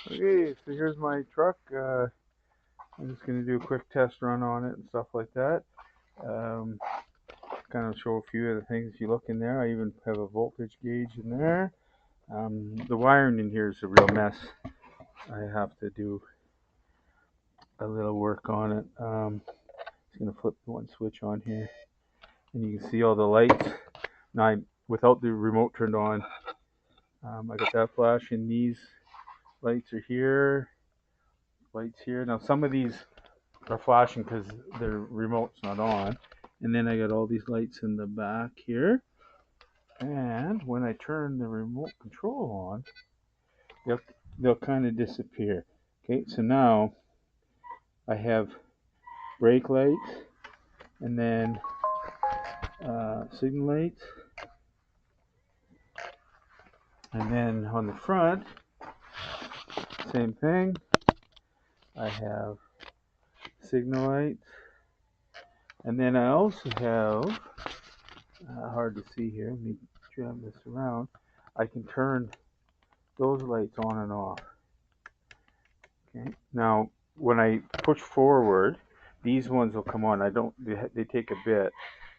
Okay, so here's my truck. I'm just going to do a quick test run on it and stuff like that. Um, kind of show a few of the things you look in there. I even have a voltage gauge in there. The wiring in here is a real mess. I have to do a little work on it. Just going to flip the one switch on here, and you can see all the lights. Now, without the remote turned on, I got that flashing. These lights are here, lights here. Now, some of these are flashing because their remote's not on. And then I got all these lights in the back here. And when I turn the remote control on, they'll kind of disappear. Okay, so now I have brake lights and then signal lights. And then on the front, same thing. I have signal lights. And then I also have, hard to see here, let me jam this around. I can turn those lights on and off. Okay. Now, when I push forward, these ones will come on. They take a bit.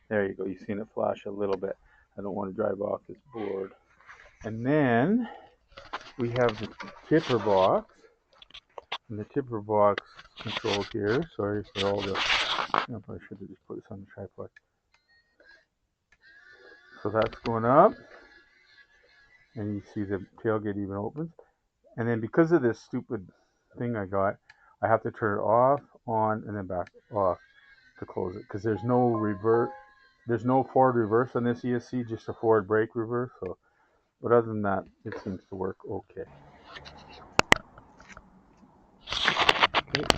There you go. You've seen it flash a little bit. I don't want to drive off this board. And then we have the tipper box. And the tipper box controls here. Sorry for all the, I should have just put this on the tripod. So that's going up. And you see the tailgate even opens. And then because of this stupid thing I got, I have to turn it off, on, and then back off to close it, because there's no forward reverse on this ESC, just a forward brake reverse. So, but other than that, it seems to work okay. Okay.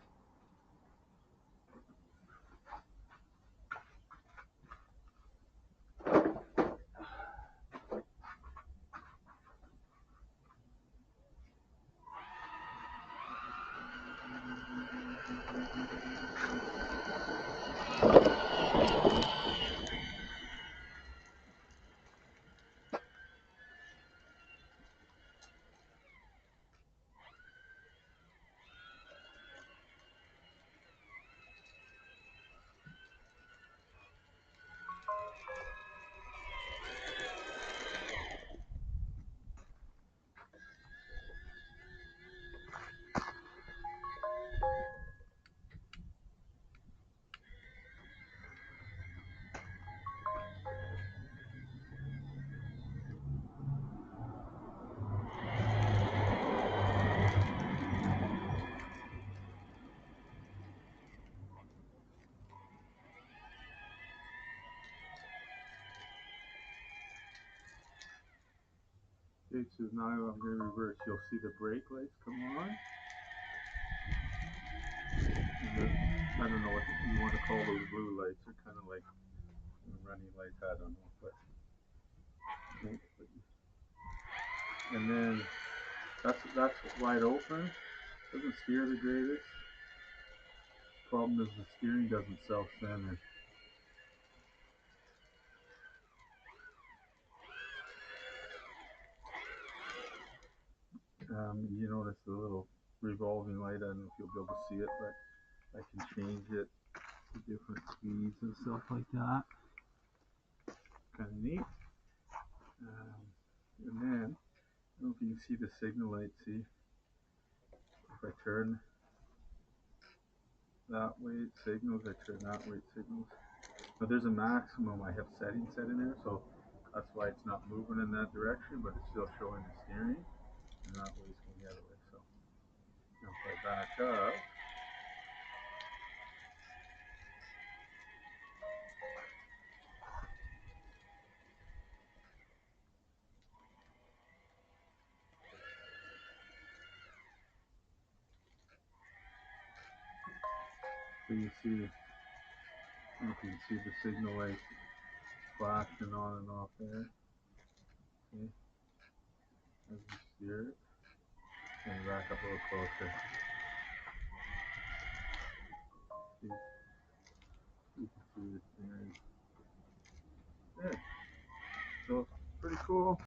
So now I'm going to reverse. You'll see the brake lights come on. I don't know what you want to call those blue lights. They're kind of like running lights. I don't know, but and then that's wide open. Doesn't steer the greatest. Problem is the steering doesn't self-center. You notice the little revolving light. I don't know if you'll be able to see it, but I can change it to different speeds and stuff like that. Kind of neat. And then, I don't know if you can see the signal light. See, if I turn that way, it signals. I turn that way, it signals. But there's a maximum I have settings set in there, so that's why it's not moving in that direction, but it's still showing the steering, and that way it's going the other way. So now if I back up, so you see, I don't know if you can see the signal light flashing on and off there. Okay, as you steer it, and back up a little closer. See, you can see the steering. There. So pretty cool.